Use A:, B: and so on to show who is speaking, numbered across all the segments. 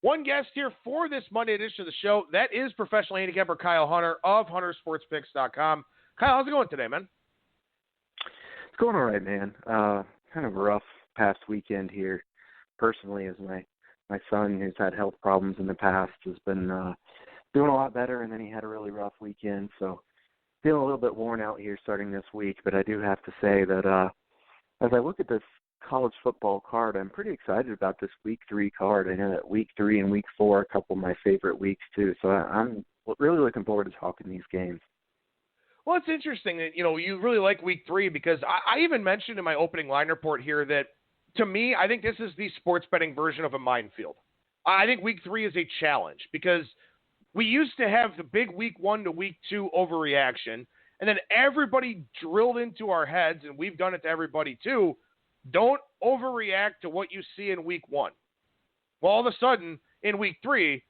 A: One guest here for this Monday edition of the show. That is professional handicapper Kyle Hunter of HunterSportsPicks.com. Kyle, how's it going today, man?
B: It's going all right, man. Kind of a rough past weekend here. Personally, as my son, who's had health problems in the past, has been doing a lot better, and then he had a really rough weekend. So feeling a little bit worn out here starting this week. But I do have to say that as I look at this college football card, I'm pretty excited about this Week 3 card. I know that Week 3 and Week 4 are a couple of my favorite weeks, too. So I'm really looking forward to talking these games.
A: Well, it's interesting that, you really like Week 3 because I even mentioned in my opening line report here that, to me, I think this is the sports betting version of a minefield. I think Week 3 is a challenge because we used to have the big Week 1 to Week 2 overreaction, and then everybody drilled into our heads, and we've done it to everybody too, don't overreact to what you see in Week 1. Well, all of a sudden, in Week 3,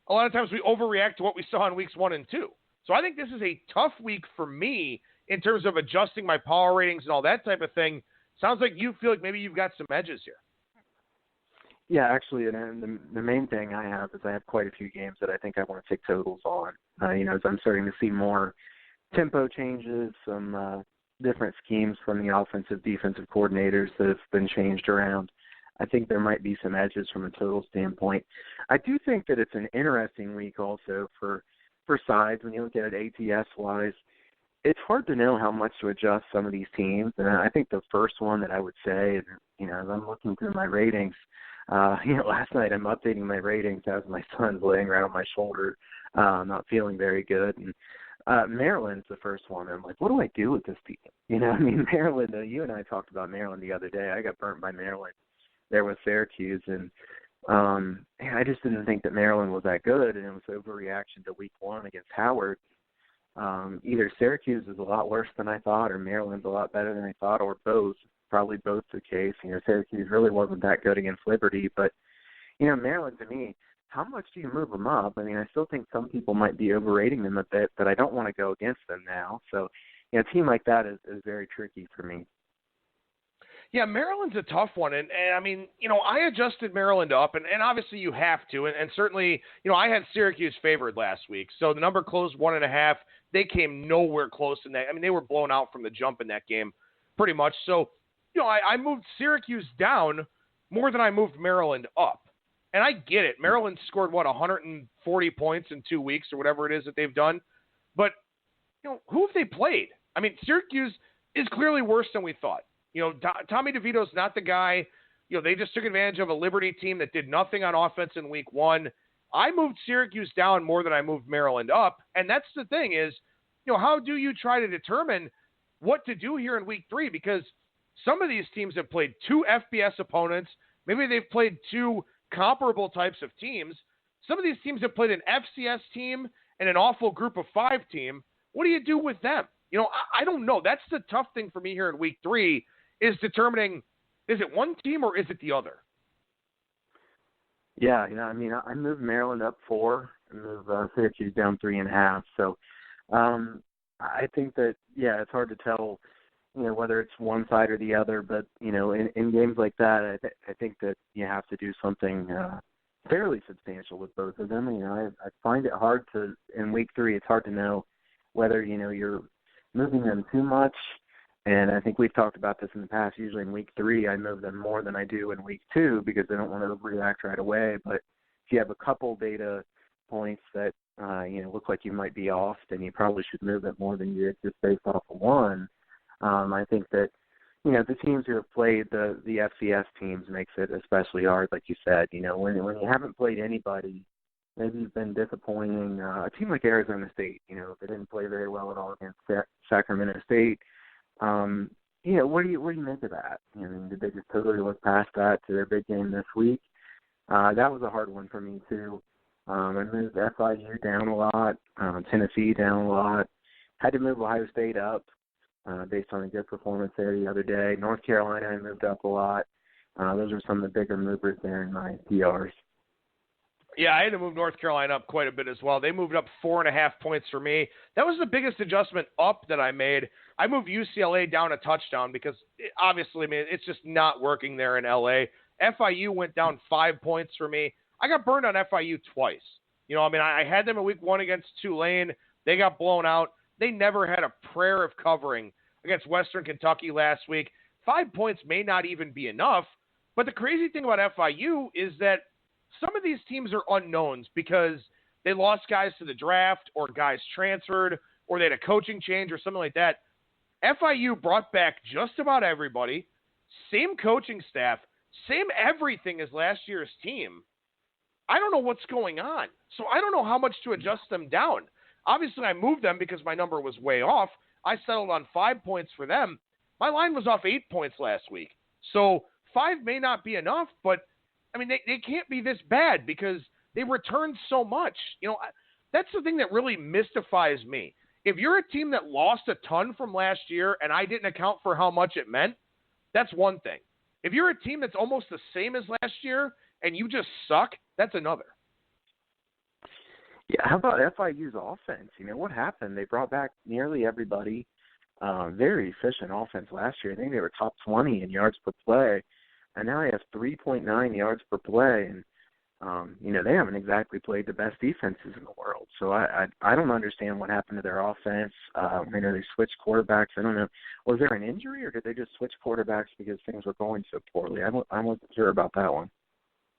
A: a lot of times we overreact to what we saw in Weeks 1 and 2. So I think this is a tough week for me in terms of adjusting my power ratings and all that type of thing. Sounds like you feel like maybe you've got some edges here.
B: Yeah, actually, and the main thing I have is I have quite a few games that I think I want to take totals on. As I'm starting to see more tempo changes, some different schemes from the offensive, defensive coordinators that have been changed around. I think there might be some edges from a total standpoint. I do think that it's an interesting week also for sides. When you look at it ATS-wise, it's hard to know how much to adjust some of these teams. And I think the first one that I would say, as I'm looking through my ratings, last night I'm updating my ratings as my son's laying around on my shoulder, not feeling very good. And Maryland's the first one. I'm like, what do I do with this team? Maryland, you and I talked about Maryland the other day. I got burnt by Maryland there with Syracuse, and I just didn't think that Maryland was that good, and it was overreaction to Week 1 against Howard. Either Syracuse is a lot worse than I thought, or Maryland's a lot better than I thought, or both. Probably both the case. Syracuse really wasn't that good against Liberty, but Maryland, to me, how much do you move them up? I still think some people might be overrating them a bit, but I don't want to go against them now. So, a team like that is very tricky for me.
A: Yeah, Maryland's a tough one. And I adjusted Maryland up, and obviously you have to. And certainly, I had Syracuse favored last week. So the number closed 1.5. They came nowhere close in that. They were blown out from the jump in that game pretty much. So, I moved Syracuse down more than I moved Maryland up. And I get it. Maryland scored, 140 points in 2 weeks or whatever it is that they've done. But, who have they played? Syracuse is clearly worse than we thought. Tommy DeVito's not the guy. They just took advantage of a Liberty team that did nothing on offense in Week 1. I moved Syracuse down more than I moved Maryland up. And that's the thing is, how do you try to determine what to do here in Week 3? Because some of these teams have played 2 FBS opponents. Maybe they've played 2 comparable types of teams. Some of these teams have played an FCS team and an awful group of 5 team. What do you do with them? I don't know. That's the tough thing for me here in Week 3 is determining, is it one team or is it the other?
B: Yeah. I moved Maryland up 4 and moved Syracuse down 3.5. So I think that, it's hard to tell, whether it's one side or the other. But, in games like that, I think that you have to do something fairly substantial with both of them. I find it hard to, in Week 3, it's hard to know whether, you're moving them too much. And I think we've talked about this in the past. Usually in Week 3, I move them more than I do in Week 2 because I don't want to overreact right away. But if you have a couple data points that, look like you might be off, then you probably should move it more than you did just based off of one. I think that, the teams who have played the FCS teams makes it especially hard, like you said. When you haven't played anybody, maybe you've been disappointing. A team like Arizona State, they didn't play very well at all against Sacramento State. What do you make of that? Did they just totally look past that to their big game this week? That was a hard one for me, too. I moved FIU down a lot, Tennessee down a lot. Had to move Ohio State up based on a good performance there the other day. North Carolina, I moved up a lot. Those are some of the bigger movers there in my PRs.
A: Yeah, I had to move North Carolina up quite a bit as well. They moved up 4.5 points for me. That was the biggest adjustment up that I made. I moved UCLA down a touchdown because obviously, it's just not working there in LA. FIU went down 5 points for me. I got burned on FIU twice. I had them in week 1 against Tulane. They got blown out. They never had a prayer of covering against Western Kentucky last week. 5 points may not even be enough, but the crazy thing about FIU is that some of these teams are unknowns because they lost guys to the draft or guys transferred or they had a coaching change or something like that. FIU brought back just about everybody, same coaching staff, same everything as last year's team. I don't know what's going on, so I don't know how much to adjust them down. Obviously, I moved them because my number was way off. I settled on 5 points for them. My line was off 8 points last week. So 5 may not be enough, but, they can't be this bad because they returned so much. That's the thing that really mystifies me. If you're a team that lost a ton from last year and I didn't account for how much it meant, that's one thing. If you're a team that's almost the same as last year and you just suck, that's another.
B: Yeah, how about FIU's offense? What happened? They brought back nearly everybody. Very efficient offense last year. I think they were top 20 in yards per play, and now they have 3.9 yards per play. And, they haven't exactly played the best defenses in the world. So I don't understand what happened to their offense. I know they switched quarterbacks. I don't know. Was there an injury, or did they just switch quarterbacks because things were going so poorly? I wasn't sure about that one.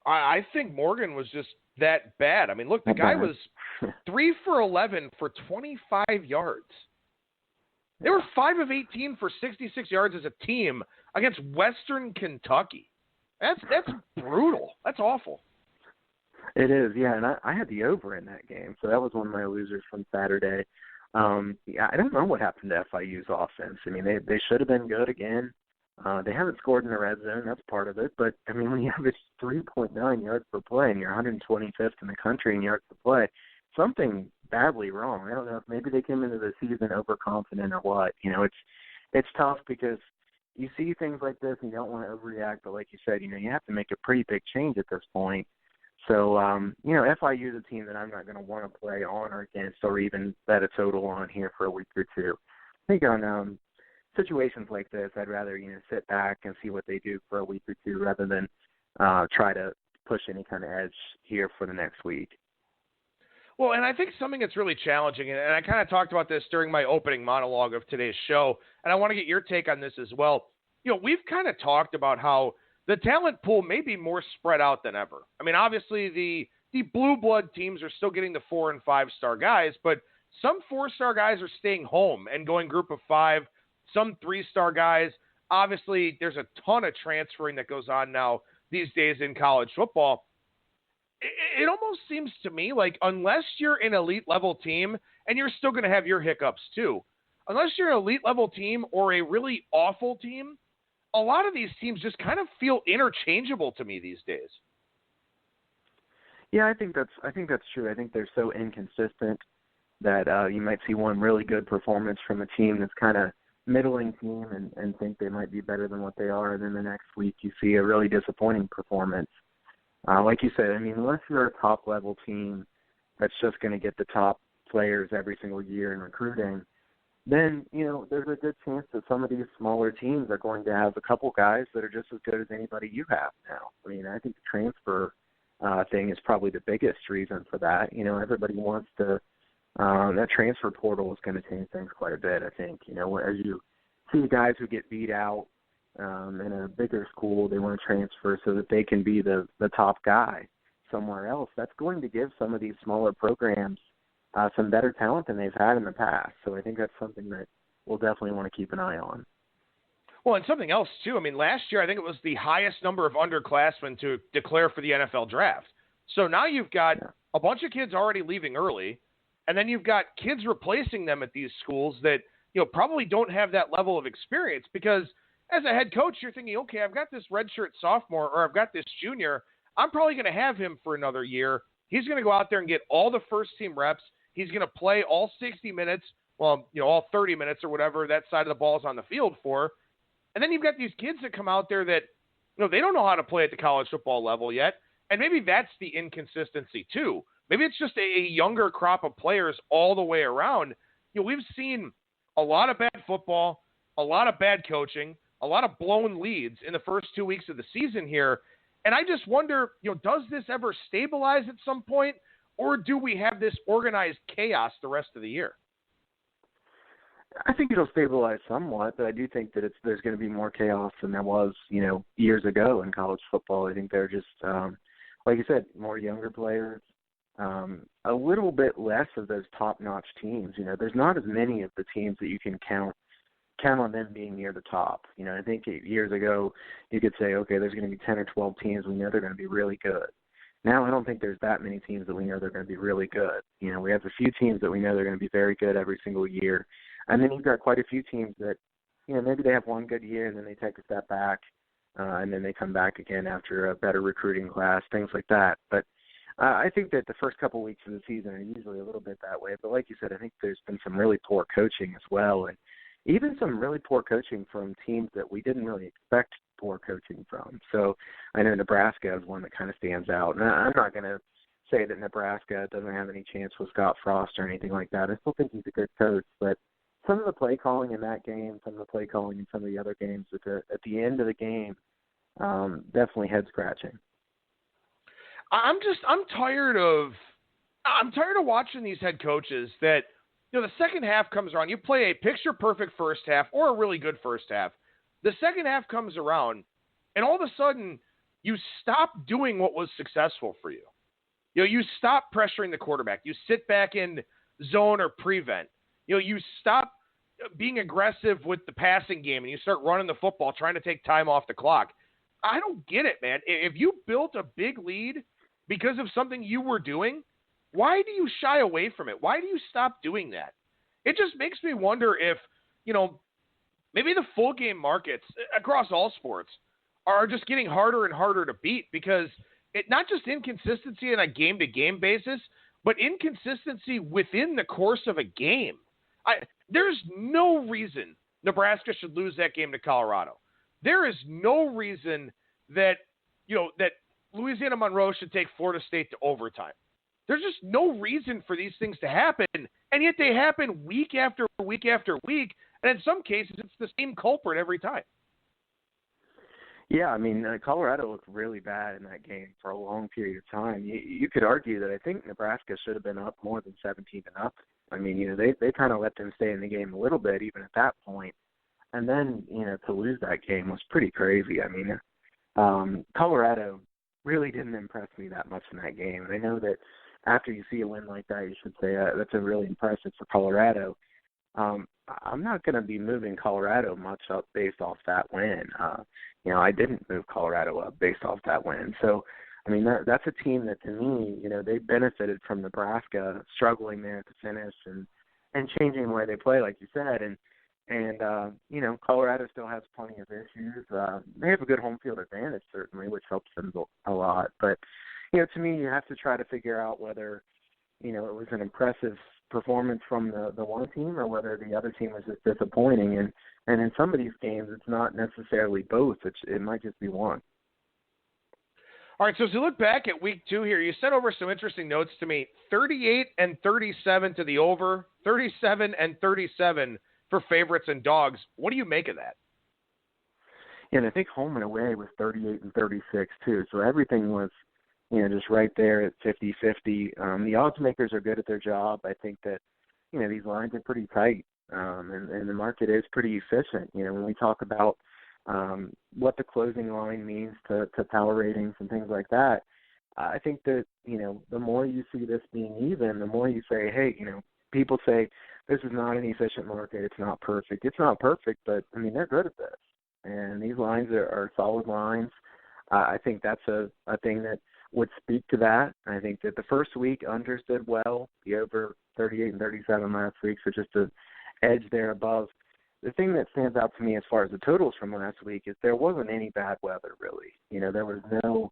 A: I think Morgan was just that bad. Look, the guy was 3 for 11 for 25 yards. They were 5 of 18 for 66 yards as a team against Western Kentucky. That's brutal. That's awful.
B: It is, yeah, and I had the over in that game, so that was one of my losers from Saturday. I don't know what happened to FIU's offense. They should have been good again. They haven't scored in the red zone. That's part of it. But, when you have 3.9 yards per play and you're 125th in the country in yards per play, something badly wrong. I don't know if maybe they came into the season overconfident or what. It's tough because you see things like this and you don't want to overreact. But like you said, you have to make a pretty big change at this point. So, FIU is a team that I'm not going to want to play on or against or even bet a total on here for a week or two. I think on situations like this, I'd rather, sit back and see what they do for a week or two rather than try to push any kind of edge here for the next week.
A: Well, and I think something that's really challenging, and I kind of talked about this during my opening monologue of today's show, and I want to get your take on this as well. We've kind of talked about how the talent pool may be more spread out than ever. Obviously the blue blood teams are still getting the 4- and 5-star guys, but some 4-star guys are staying home and going group of 5. Some 3-star guys. Obviously, there's a ton of transferring that goes on now these days in college football. It almost seems to me like unless you're an elite level team, and you're still going to have your hiccups too, unless you're an elite level team or a really awful team, a lot of these teams just kind of feel interchangeable to me these days.
B: Yeah, I think that's true. I think they're so inconsistent that you might see one really good performance from a team that's kind of middling team and think they might be better than what they are, and then the next week you see a really disappointing performance. Like you said, unless you're a top-level team that's just going to get the top players every single year in recruiting, then, there's a good chance that some of these smaller teams are going to have a couple guys that are just as good as anybody you have now. I think the transfer thing is probably the biggest reason for that. Everybody wants to that transfer portal is going to change things quite a bit, I think. As you see guys who get beat out in a bigger school, they want to transfer so that they can be the top guy somewhere else. That's going to give some of these smaller programs some better talent than they've had in the past. So I think that's something that we'll definitely want to keep an eye on.
A: Well, and something else, too. Last year I think it was the highest number of underclassmen to declare for the NFL draft. So now you've got a bunch of kids already leaving early, and then you've got kids replacing them at these schools that, probably don't have that level of experience because as a head coach, you're thinking, okay, I've got this redshirt sophomore or I've got this junior. I'm probably going to have him for another year. He's going to go out there and get all the first-team reps. He's going to play all 60 minutes, all 30 minutes or whatever that side of the ball is on the field for. And then you've got these kids that come out there that, they don't know how to play at the college football level yet. And maybe that's the inconsistency too. Maybe it's just a younger crop of players all the way around. We've seen a lot of bad football, a lot of bad coaching, a lot of blown leads in the first 2 weeks of the season here. And I just wonder, does this ever stabilize at some point, or do we have this organized chaos the rest of the year?
B: I think it'll stabilize somewhat, but I do think that there's going to be more chaos than there was, years ago in college football. I think they're just, like you said, more younger players, a little bit less of those top-notch teams. There's not as many of the teams that you can count on them being near the top. I think years ago you could say, okay, there's going to be 10 or 12 teams we know they're going to be really good. Now I don't think there's that many teams that we know they're going to be really good. We have a few teams that we know they're going to be very good every single year. And then you've got quite a few teams that, maybe they have one good year and then they take a step back and then they come back again after a better recruiting class, things like that. But I think that the first couple weeks of the season are usually a little bit that way. But like you said, I think there's been some really poor coaching as well, and even some really poor coaching from teams that we didn't really expect poor coaching from. So I know Nebraska is one that kind of stands out. And I'm not going to say that Nebraska doesn't have any chance with Scott Frost or anything like that. I still think he's a good coach, but some of the play calling in that game, some of the play calling in some of the other games at the end of the game, definitely head scratching.
A: I'm tired of watching these head coaches that, the second half comes around. You play a picture-perfect first half or a really good first half. The second half comes around, and all of a sudden, you stop doing what was successful for you. You stop pressuring the quarterback. You sit back in zone or prevent. You stop being aggressive with the passing game, and you start running the football, trying to take time off the clock. I don't get it, man. If you built a big lead because of something you were doing, why do you shy away from it? Why do you stop doing that? It just makes me wonder if, maybe the full game markets across all sports are just getting harder and harder to beat because not just inconsistency on a game-to-game basis, but inconsistency within the course of a game. There's no reason Nebraska should lose that game to Colorado. There is no reason that Louisiana Monroe should take Florida State to overtime. There's just no reason for these things to happen, and yet they happen week after week after week, and in some cases it's the same culprit every time.
B: Yeah, Colorado looked really bad in that game for a long period of time. You could argue that I think Nebraska should have been up more than 17-0. They kind of let them stay in the game a little bit even at that point, and then to lose that game was pretty crazy. Colorado really didn't impress me that much in that game, and I know that after you see a win like that, you should say that's a really impressive for Colorado. I'm not going to be moving Colorado much up based off that win. I didn't move Colorado up based off that win. So, that's a team that to me, they benefited from Nebraska struggling there at the finish and changing the way they play, like you said. And Colorado still has plenty of issues. They have a good home field advantage, certainly, which helps them a lot. But, to me, you have to try to figure out whether, it was an impressive performance from the one team or whether the other team was just disappointing. And in some of these games, it's not necessarily both. It might just be one.
A: All right, so as you look back at week 2 here, you sent over some interesting notes to me. 38-37 to the over, 37-37 for favorites and dogs. What do you make of that?
B: Yeah, and I think home and away was 38-36 too. So everything was, just right there at 50-50. The odds makers are good at their job. I think that, these lines are pretty tight, and the market is pretty efficient. When we talk about what the closing line means to power ratings and things like that, I think that, the more you see this being even, the more you say, hey, people say this is not an efficient market. It's not perfect. It's not perfect, but, they're good at this. And these lines are solid lines. I think that's a thing that would speak to that. I think that the first week unders did well, the over 38-37 last week, so just an edge there above. The thing that stands out to me as far as the totals from last week is there wasn't any bad weather, really. There was no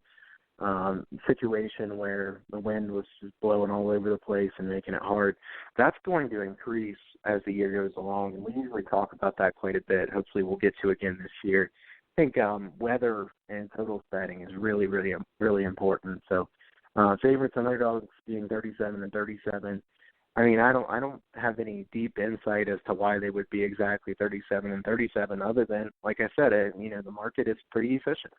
B: situation where the wind was just blowing all over the place and making it hard. That's going to increase as the year goes along, and we usually talk about that quite a bit. Hopefully we'll get to again this year. I think weather and total betting is really, really, really important. So favorites and underdogs being 37-37. I don't have any deep insight as to why they would be exactly 37-37 other than, like I said, the market is pretty efficient.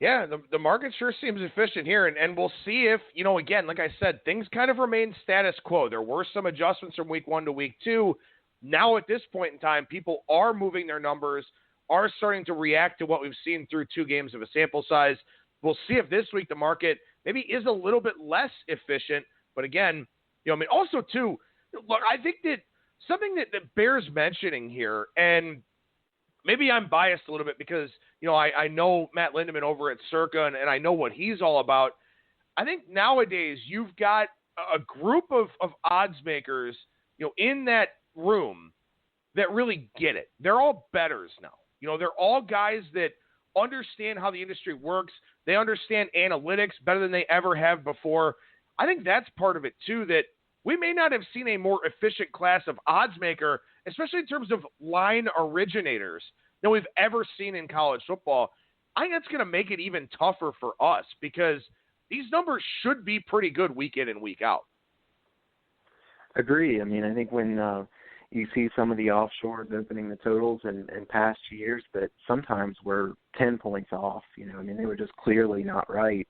A: Yeah, the market sure seems efficient here, and we'll see if, again, like I said, things kind of remain status quo. There were some adjustments from week 1 to week 2. Now at this point in time, people are moving their numbers, are starting to react to what we've seen through 2 games of a sample size. We'll see if this week the market maybe is a little bit less efficient. But again, also too, look, I think that something that bears mentioning here, and maybe I'm biased a little bit because, I know Matt Lindemann over at Circa, and I know what he's all about. I think nowadays you've got a group of odds makers, in that room that really get it. They're all bettors now. They're all guys that understand how the industry works. They understand analytics better than they ever have before. I think that's part of it too, that we may not have seen a more efficient class of odds maker, especially in terms of line originators, than we've ever seen in college football. I think that's going to make it even tougher for us because these numbers should be pretty good week in and week out.
B: Agree. I mean, I think when you see some of the offshores opening the totals in past years that sometimes were 10 points off, they were just clearly not right.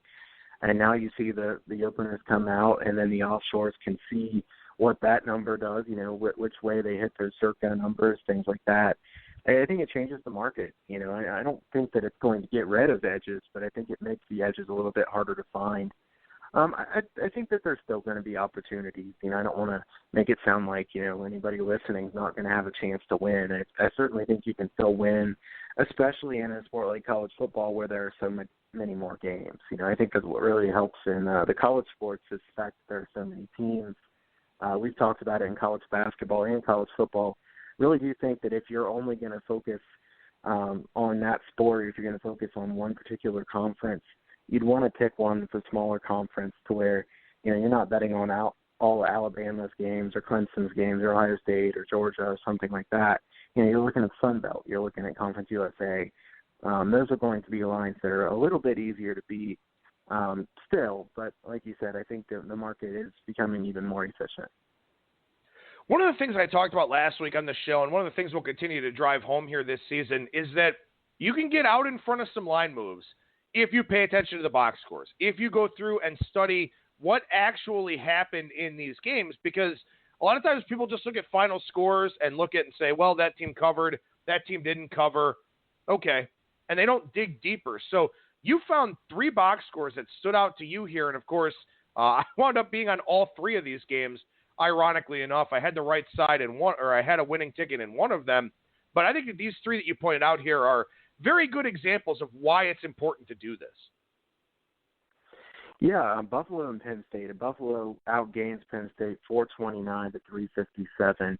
B: And now you see the openers come out, and then the offshores can see what that number does, which way they hit those Circa numbers, things like that. I think it changes the market. I don't think that it's going to get rid of edges, but I think it makes the edges a little bit harder to find. I think that there's still going to be opportunities. I don't want to make it sound like, anybody listening is not going to have a chance to win. I certainly think you can still win, especially in a sport like college football where there are so many more games. I think that's what really helps in the college sports is the fact that there are so many teams. We've talked about it in college basketball and college football. Really do think that if you're only going to focus on that sport, or if you're going to focus on one particular conference, you'd want to pick one that's a smaller conference to where, you're not betting on all Alabama's games or Clemson's games or Ohio State or Georgia or something like that. You're looking at Sun Belt. You're looking at Conference USA. Those are going to be lines that are a little bit easier to beat still. But like you said, I think the market is becoming even more efficient.
A: One of the things I talked about last week on the show, and one of the things we'll continue to drive home here this season, is that you can get out in front of some line moves if you pay attention to the box scores, if you go through and study what actually happened in these games, because a lot of times people just look at final scores and look at it and say, well, that team covered, that team didn't cover, okay, and they don't dig deeper. So you found 3 box scores that stood out to you here, and of course, I wound up being on all 3 of these games. Ironically enough, I had the right side in one, or I had a winning ticket in one of them, but I think that these 3 that you pointed out here are very good examples of why it's important to do this.
B: Yeah, Buffalo and Penn State. Buffalo outgains Penn State 429 to 357.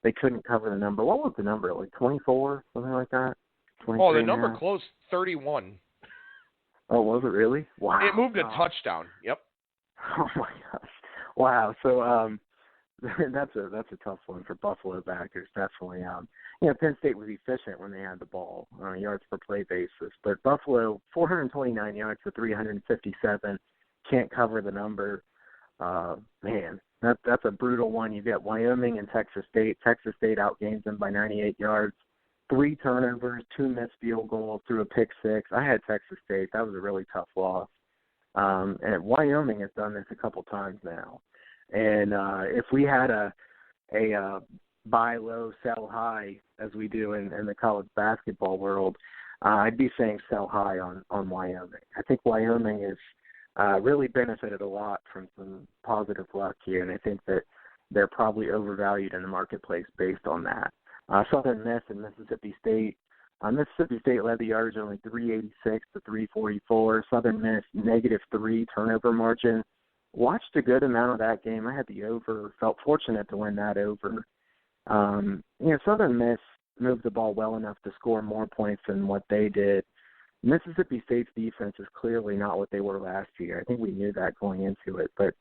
B: They couldn't cover the number. What was the number? Like 24, something like that?
A: Oh, the number closed 31.
B: Oh, was it really? Wow.
A: It moved a touchdown. Yep.
B: Oh my gosh. Wow. So that's a tough one for Buffalo backers, definitely. Penn State was efficient when they had the ball on a yards per play basis, but Buffalo 429 yards for 357 can't cover the number. Man, that's a brutal one. You get Wyoming and Texas State. Texas State outgains them by 98 yards. 3 turnovers, 2 missed field goals, threw a pick 6. I had Texas State. That was a really tough loss. And Wyoming has done this a couple times now. And if we had a buy low, sell high, as we do in the college basketball world, I'd be saying sell high on Wyoming. I think Wyoming has really benefited a lot from some positive luck here, and I think that they're probably overvalued in the marketplace based on that. Southern Miss and Mississippi State. Mississippi State led the yardage only 386 to 344. Southern Miss -3 turnover margin. Watched a good amount of that game. I had the over. Felt fortunate to win that over. Southern Miss moved the ball well enough to score more points than what they did. Mississippi State's defense is clearly not what they were last year. I think we knew that going into it. But,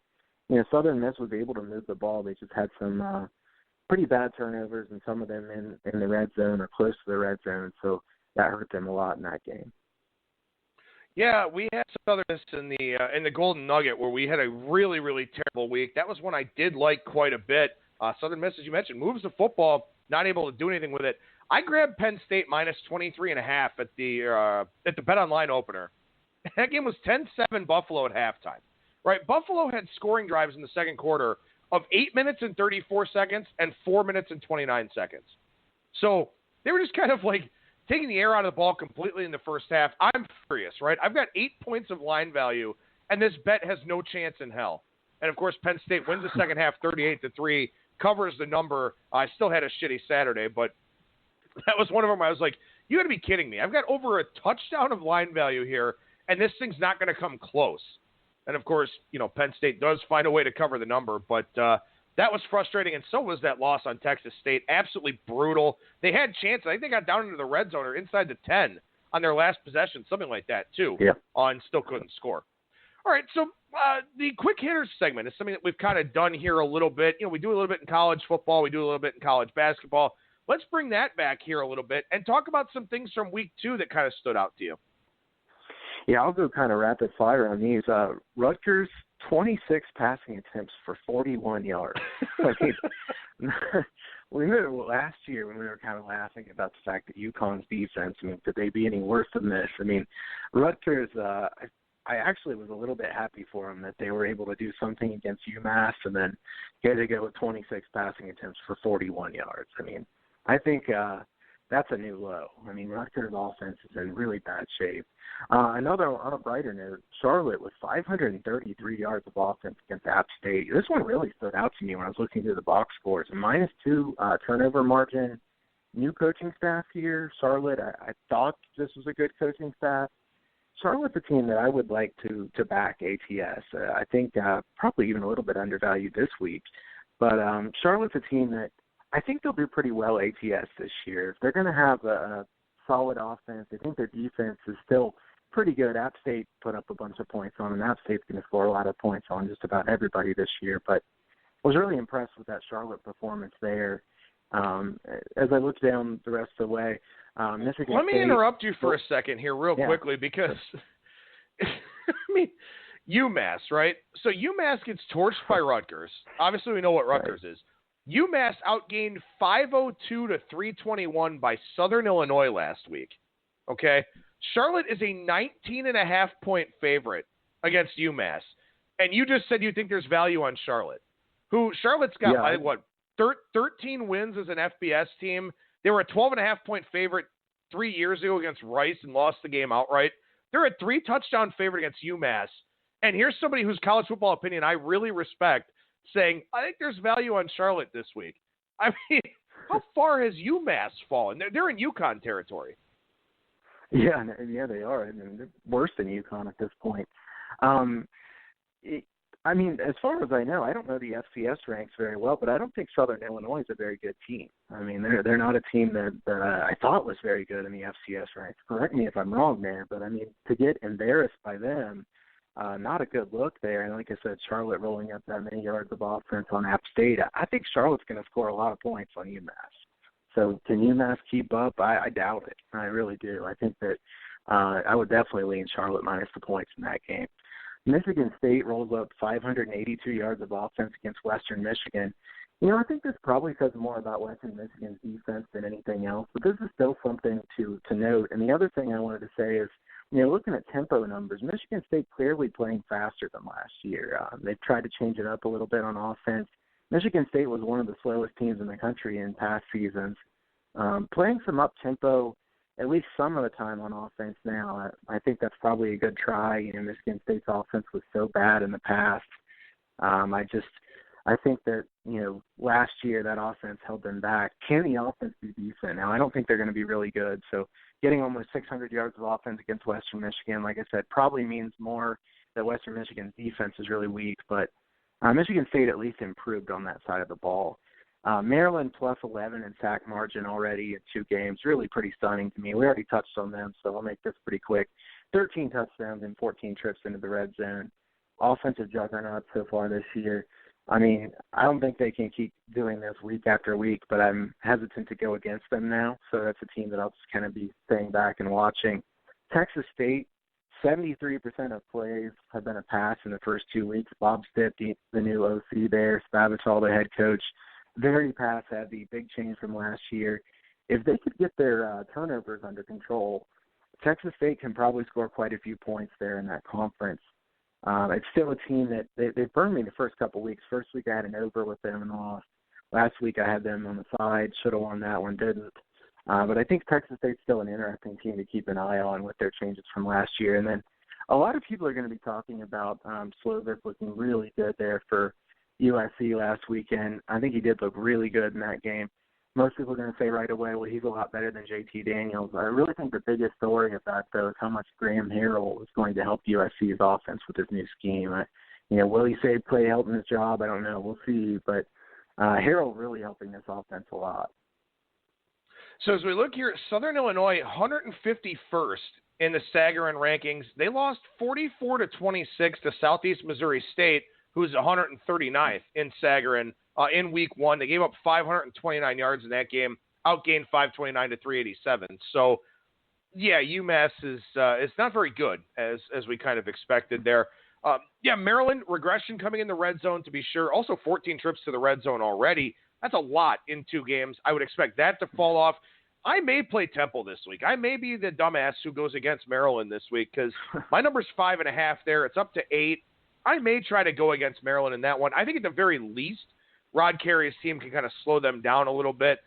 B: Southern Miss was able to move the ball. They just had some pretty bad turnovers, and some of them in the red zone or close to the red zone. So that hurt them a lot in that game.
A: Yeah, we had Southern Miss in the Golden Nugget where we had a really, really terrible week. That was one I did like quite a bit. Southern Miss, as you mentioned, moves the football, not able to do anything with it. I grabbed Penn State -23.5 at the Bet Online opener. That game was 10-7 Buffalo at halftime. Right? Buffalo had scoring drives in the second quarter of 8 minutes and 34 seconds and 4 minutes and 29 seconds. So they were just kind of like taking the air out of the ball completely in the first half. I'm furious, right? I've got 8 points of line value, and this bet has no chance in hell. And, of course, Penn State wins the second half 38-3, covers the number. I still had a shitty Saturday, but that was one of them where I was like, you got to be kidding me. I've got over a touchdown of line value here, and this thing's not going to come close. And, of course, Penn State does find a way to cover the number, but that was frustrating, and so was that loss on Texas State. Absolutely brutal. They had chances. I think they got down into the red zone or inside the 10 on their last possession, something like that, too, and still couldn't score. All right, so the quick hitters segment is something that we've kind of done here a little bit. We do a little bit in college football. We do a little bit in college basketball. Let's bring that back here a little bit and talk about some things from week 2 that kind of stood out to you.
B: Yeah, I'll go kind of rapid fire on these. Rutgers, 26 passing attempts for 41 yards. I mean, we remember last year when we were kind of laughing about the fact that UConn's defense, could they be any worse than this? I mean, Rutgers, I actually was a little bit happy for them that they were able to do something against UMass and then get to go with 26 passing attempts for 41 yards. I mean, I think that's a new low. I mean, Rutgers' offense is in really bad shape. On a brighter note, Charlotte with 533 yards of offense against App State. This one really stood out to me when I was looking through the box scores. A -2 turnover margin. New coaching staff here. Charlotte, I thought this was a good coaching staff. Charlotte's a team that I would like to back ATS. I think probably even a little bit undervalued this week. But Charlotte's a team that I think they'll do pretty well ATS this year. If they're going to have a solid offense, I think their defense is still pretty good. App State put up a bunch of points on them. App State's going to score a lot of points on just about everybody this year. But I was really impressed with that Charlotte performance there. As I look down the rest of the way, Michigan
A: Let me
B: State,
A: interrupt you for a second here real quickly because, UMass, right? So UMass gets torched by Rutgers. Obviously, we know what Rutgers is. UMass outgained 502 to 321 by Southern Illinois last week. Okay? Charlotte is a 19.5-point favorite against UMass. And you just said you think there's value on Charlotte. Charlotte's got, 13 wins as an FBS team. They were a 12.5-point favorite 3 years ago against Rice and lost the game outright. They're a 3-touchdown favorite against UMass. And here's somebody whose college football opinion I really respect saying, I think there's value on Charlotte this week. I mean, how far has UMass fallen? They're in UConn territory.
B: Yeah, they are. I mean, they're worse than UConn at this point. As far as I know, I don't know the FCS ranks very well, but I don't think Southern Illinois is a very good team. I mean, they're not a team that I thought was very good in the FCS ranks. Correct me if I'm wrong there, but I mean, to get embarrassed by them, not a good look there. And like I said, Charlotte rolling up that many yards of offense on App State. I think Charlotte's going to score a lot of points on UMass. So can UMass keep up? I doubt it. I really do. I think that I would definitely lean Charlotte minus the points in that game. Michigan State rolls up 582 yards of offense against Western Michigan. I think this probably says more about Western Michigan's defense than anything else, but this is still something to note. And the other thing I wanted to say is, looking at tempo numbers, Michigan State clearly playing faster than last year. They've tried to change it up a little bit on offense. Michigan State was one of the slowest teams in the country in past seasons. Playing some up-tempo at least some of the time on offense now, I think that's probably a good try. Michigan State's offense was so bad in the past. I think that, last year that offense held them back. Can the offense be decent? Now, I don't think they're going to be really good. So getting almost 600 yards of offense against Western Michigan, like I said, probably means more that Western Michigan's defense is really weak. But Michigan State at least improved on that side of the ball. Maryland plus 11 in sack margin already in 2 games. Really pretty stunning to me. We already touched on them, so I'll make this pretty quick. 13 touchdowns and 14 trips into the red zone. Offensive juggernaut so far this year. I mean, I don't think they can keep doing this week after week, but I'm hesitant to go against them now. So that's a team that I'll just kind of be staying back and watching. Texas State, 73% of plays have been a pass in the first 2 weeks. Bob Stitt, the new OC there, Spavital, the head coach, very pass heavy, big change from last year. If they could get their turnovers under control, Texas State can probably score quite a few points there in that conference. It's still a team that they burned me the first couple of weeks. First week I had an over with them and lost. Last week I had them on the side, should have won that one, didn't. But I think Texas State's still an interesting team to keep an eye on with their changes from last year. And then a lot of people are going to be talking about Slovic looking really good there for USC last weekend. I think he did look really good in that game. Most people are going to say right away, well, he's a lot better than JT Daniels. I really think the biggest story of that, though, is how much Graham Harrell is going to help USC's offense with his new scheme. Will he save Clay Helton's job? I don't know. We'll see. But Harrell really helping this offense a lot.
A: So as we look here, Southern Illinois, 151st in the Sagarin rankings. They lost 44-26 to Southeast Missouri State, who's 139th in Sagarin. In week one, they gave up 529 yards in that game, outgained 529 to 387. So, yeah, UMass is it's not very good as we kind of expected there. Maryland regression coming in the red zone to be sure. Also 14 trips to the red zone already. That's a lot in 2 games. I would expect that to fall off. I may play Temple this week. I may be the dumbass who goes against Maryland this week because my number's 5.5 there. It's up to 8. I may try to go against Maryland in that one. I think at the very least, Rod Carey's team can kind of slow them down a little bit.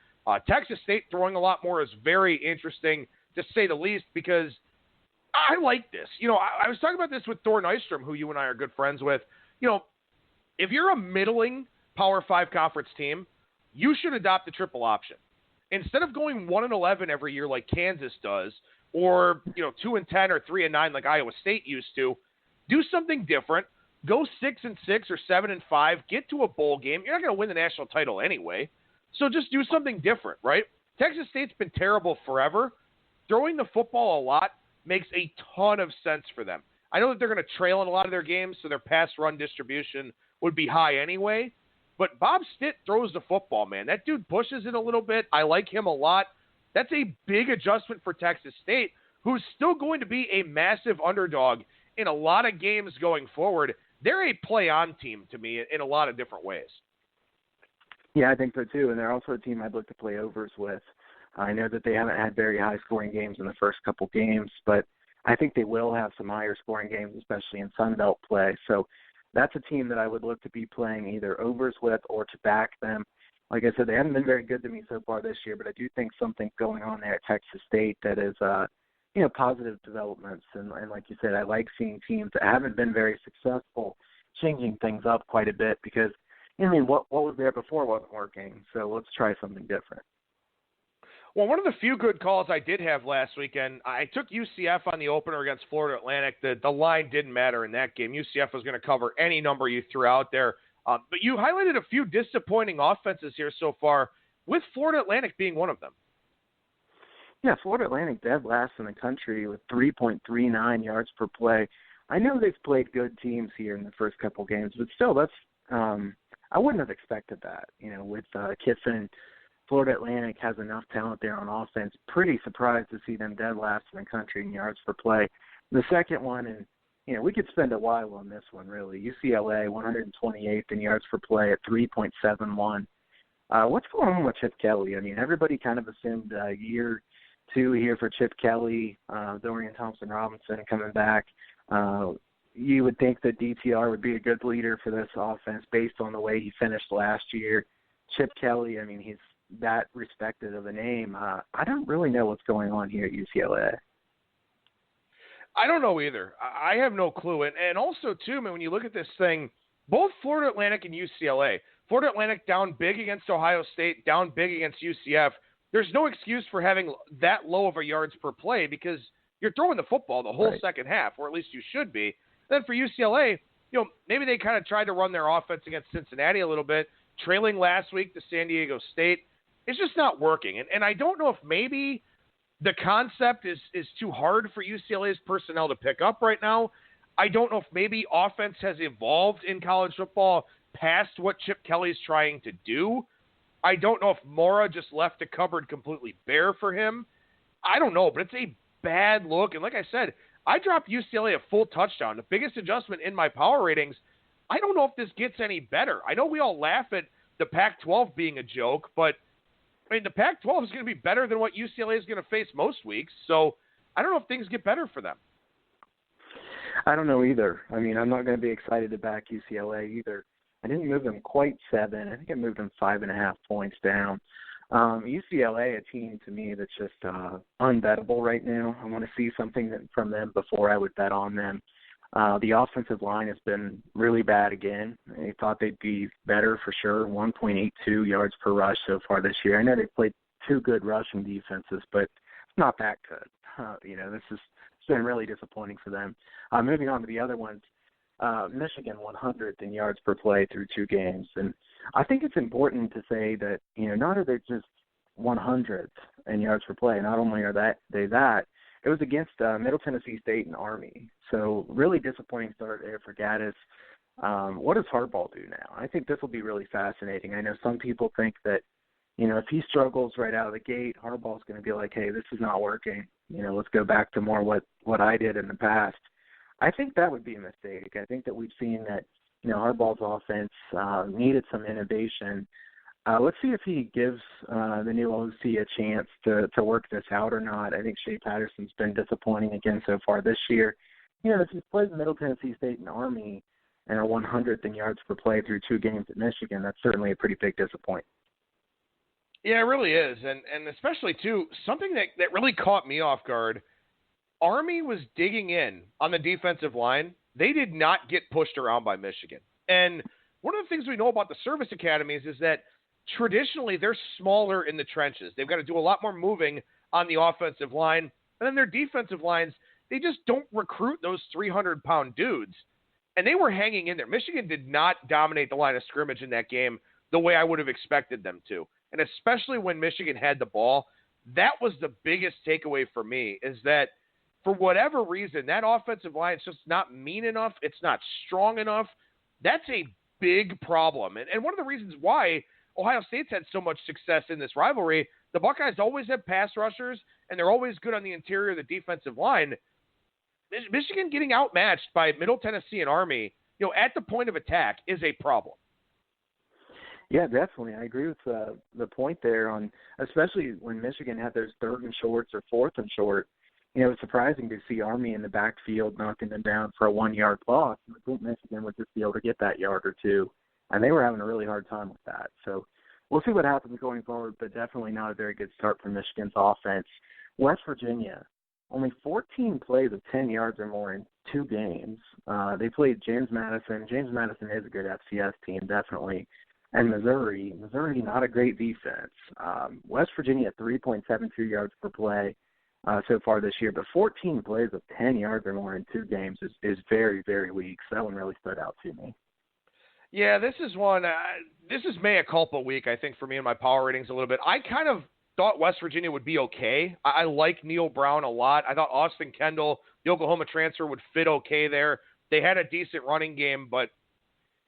A: Texas State throwing a lot more is very interesting, to say the least, because I like this. I was talking about this with Thor Nystrom, who you and I are good friends with. If you're a middling Power 5 conference team, you should adopt the triple option. Instead of going 1-11 every year like Kansas does, or 2-10 or 3-9 like Iowa State used to, do something different. Go 6-6 or 7-5. Get to a bowl game. You're not going to win the national title anyway. So just do something different, right? Texas State's been terrible forever. Throwing the football a lot makes a ton of sense for them. I know that they're going to trail in a lot of their games, so their pass run distribution would be high anyway. But Bob Stitt throws the football, man. That dude pushes it a little bit. I like him a lot. That's a big adjustment for Texas State, who's still going to be a massive underdog in a lot of games going forward. They're a play-on team to me in a lot of different ways.
B: Yeah, I think so too, and they're also a team I'd look to play overs with. I know that they haven't had very high-scoring games in the first couple games, but I think they will have some higher-scoring games, especially in Sun Belt play. So that's a team that I would look to be playing either overs with or to back them. Like I said, they haven't been very good to me so far this year, but I do think something's going on there at Texas State that is positive developments. And like you said, I like seeing teams that haven't been very successful changing things up quite a bit because, what was there before wasn't working. So let's try something different.
A: Well, one of the few good calls I did have last weekend, I took UCF on the opener against Florida Atlantic. The line didn't matter in that game. UCF was going to cover any number you threw out there. But you highlighted a few disappointing offenses here so far, with Florida Atlantic being one of them.
B: Yeah, Florida Atlantic dead last in the country with 3.39 yards per play. I know they've played good teams here in the first couple games, but still, that's I wouldn't have expected that. With Kiffin, Florida Atlantic has enough talent there on offense. Pretty surprised to see them dead last in the country in yards per play. The second one, and we could spend a while on this one, really. UCLA, 128th in yards per play at 3.71. What's going on with Chip Kelly? Everybody kind of assumed year 2 here for Chip Kelly, Dorian Thompson-Robinson coming back. You would think that DTR would be a good leader for this offense based on the way he finished last year. Chip Kelly, he's that respected of a name. I don't really know what's going on here at UCLA.
A: I don't know either. I have no clue. And also, too, when you look at this thing, both Florida Atlantic and UCLA, Florida Atlantic down big against Ohio State, down big against UCF. There's no excuse for having that low of a yards per play because you're throwing the football the whole second half, or at least you should be. Then for UCLA, maybe they kind of tried to run their offense against Cincinnati a little bit, trailing last week to San Diego State. It's just not working. And I don't know if maybe the concept is too hard for UCLA's personnel to pick up right now. I don't know if maybe offense has evolved in college football past what Chip Kelly's trying to do. I don't know if Mora just left the cupboard completely bare for him. I don't know, but it's a bad look. And like I said, I dropped UCLA a full touchdown, the biggest adjustment in my power ratings. I don't know if this gets any better. I know we all laugh at the Pac-12 being a joke, but the Pac-12 is going to be better than what UCLA is going to face most weeks. So I don't know if things get better for them.
B: I don't know either. I mean, I'm not going to be excited to back UCLA either. I didn't move them quite 7. I think I moved them 5.5 points down. UCLA, a team to me that's just unbettable right now. I want to see something from them before I would bet on them. The offensive line has been really bad again. I thought they'd be better for sure. 1.82 yards per rush so far this year. I know they played 2 good rushing defenses, but it's not that good. It's been really disappointing for them. Moving on to the other ones, Michigan 100th in yards per play through 2 games. And I think it's important to say that, not are they just 100th in yards per play. Not only are they that, it was against Middle Tennessee State and Army. So really disappointing start there for Gaddis. What does Harbaugh do now? I think this will be really fascinating. I know some people think that, if he struggles right out of the gate, Harbaugh's going to be like, hey, this is not working. Let's go back to more what I did in the past. I think that would be a mistake. I think that we've seen that, Harbaugh's offense needed some innovation. Let's see if he gives the new OC a chance to work this out or not. I think Shea Patterson's been disappointing again so far this year. If he plays Middle Tennessee State and Army and a 100th in yards per play through 2 games at Michigan, that's certainly a pretty big disappointment.
A: Yeah, it really is. And especially, too, something that really caught me off guard, Army was digging in on the defensive line. They did not get pushed around by Michigan. And one of the things we know about the service academies is that traditionally they're smaller in the trenches. They've got to do a lot more moving on the offensive line. And then their defensive lines, they just don't recruit those 300-pound dudes. And they were hanging in there. Michigan did not dominate the line of scrimmage in that game the way I would have expected them to. And especially when Michigan had the ball, that was the biggest takeaway for me, is that for whatever reason, that offensive line is just not mean enough. It's not strong enough. That's a big problem. And one of the reasons why Ohio State's had so much success in this rivalry, the Buckeyes always have pass rushers, and they're always good on the interior of the defensive line. Michigan getting outmatched by Middle Tennessee and Army, at the point of attack is a problem.
B: Yeah, definitely. I agree with the point there on, especially when Michigan had those 3rd and shorts or 4th and short. It's surprising to see Army in the backfield knocking them down for a 1-yard loss. I think Michigan would just be able to get that yard or 2, and they were having a really hard time with that. So we'll see what happens going forward, but definitely not a very good start for Michigan's offense. West Virginia, only 14 plays of 10 yards or more in 2 games. They played James Madison. James Madison is a good FCS team, definitely. And Missouri, not a great defense. West Virginia, 3.72 yards per play so far this year, but 14 plays of 10 yards or more in 2 games is very, very weak. So that one really stood out to me.
A: Yeah, this is one. This is mea culpa week, I think, for me and my power ratings a little bit. I kind of thought West Virginia would be okay. I like Neil Brown a lot. I thought Austin Kendall, the Oklahoma transfer, would fit okay there. They had a decent running game, but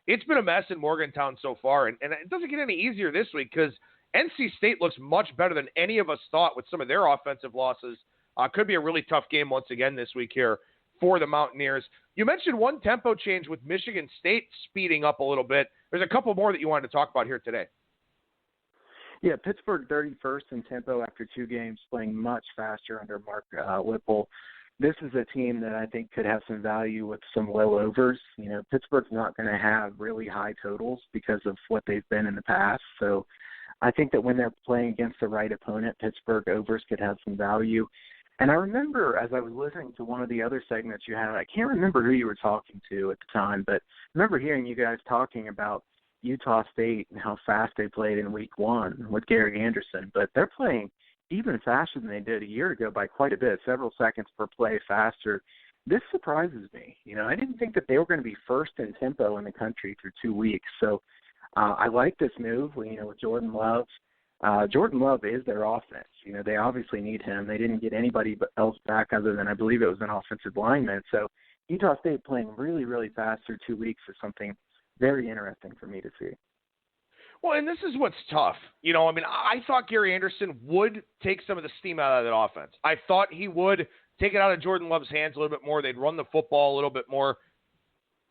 A: it's been a mess in Morgantown so far, and it doesn't get any easier this week because NC State looks much better than any of us thought with some of their offensive losses. Could be a really tough game once again this week here for the Mountaineers. You mentioned one tempo change with Michigan State speeding up a little bit. There's a couple more that you wanted to talk about here today.
B: Yeah, Pittsburgh 31st in tempo after 2 games, playing much faster under Mark Whipple. This is a team that I think could have some value with some low overs. Pittsburgh's not going to have really high totals because of what they've been in the past. So I think that when they're playing against the right opponent, Pittsburgh overs could have some value. And I remember as I was listening to one of the other segments you had, I can't remember who you were talking to at the time, but I remember hearing you guys talking about Utah State and how fast they played in week 1 with Gary Anderson. But they're playing even faster than they did a year ago by quite a bit, several seconds per play faster. This surprises me. I didn't think that they were going to be first in tempo in the country through 2 weeks. So I like this move, with Jordan Love. Jordan Love is their offense. They obviously need him. They didn't get anybody else back other than, I believe it was an offensive lineman. So Utah State playing really, really fast through 2 weeks is something very interesting for me to see.
A: Well, and this is what's tough. I thought Gary Anderson would take some of the steam out of that offense. I thought he would take it out of Jordan Love's hands a little bit more. They'd run the football a little bit more.